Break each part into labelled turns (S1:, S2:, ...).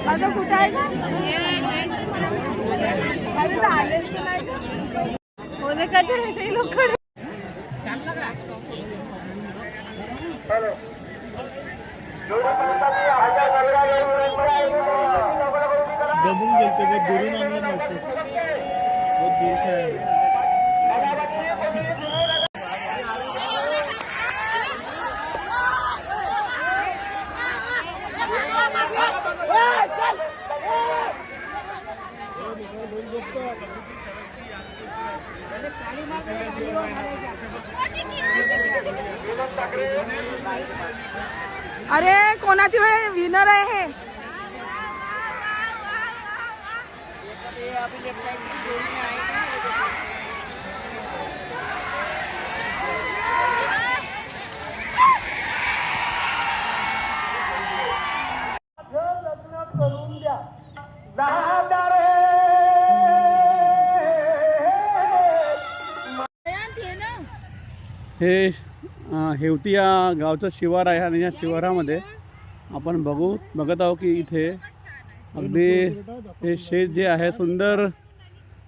S1: माझं कुठं आहे अरे आलेच तर नाही होणे का जे लोक
S2: दबून गेलते बहुत दुरून आणलं नव्हतं बहुत दूर से आहे
S1: अरे कोणाची विनर आहे हे
S2: हे हेवती या गावचं शिवार आहे आणि या शिवारामध्ये आपण बघत आहोत की इथे अगदी हे शेत जे आहे सुंदर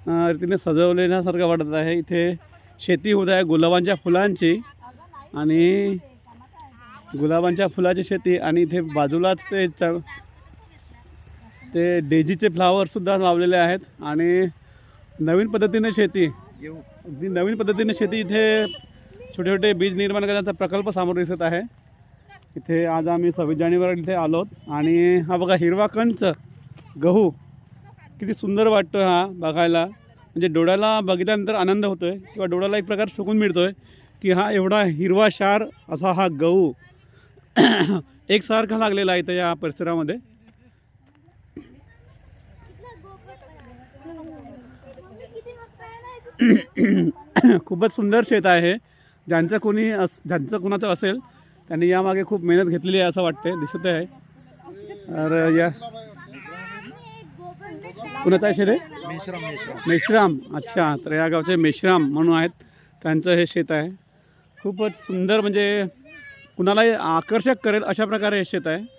S2: रीतीने सजवलेल्यासारखं वाटत आहे। इथे शेती होत आहे गुलाबांच्या फुलांची आणि गुलाबांच्या फुलाची शेती आणि इथे बाजूलाच ते डेजीचे फ्लावरसुद्धा लावलेले आहेत आणि नवीन पद्धतीने शेती अगदी नवीन पद्धतीने शेती इथे छोटे छोटे बीज निर्माण करण्याचा प्रकल्प समोर दिसत आहे। इथे आज आम्ही 26 जानेवारी इथे आलो आणि हा बघा हिरवा कंच गहू किती सुंदर वाटतो हा बघायला, म्हणजे डोळ्याला बघितल्यानंतर आनंद होतोय किंवा डोळ्याला एक प्रकार सुकून मिळतोय की हा एवढा हिरवा शार असा हा गहू एकसारखा लागलेला आहे इथं या परिसरामध्ये। खूपच सुंदर शेत आहे। ज्यांचं कुणाचं असेल त्यांनी यामागे खूप मेहनत घेतलेली आहे असं वाटते दिसत आहे। तर या कुणाचं आहे शेत आहे मेश्राम, अच्छा तर या गावचे मेश्राम म्हणून आहेत, त्यांचं हे शेत आहे। खूपच सुंदर म्हणजे कुणालाही आकर्षक करेल अशा प्रकारे हे शेत आहे।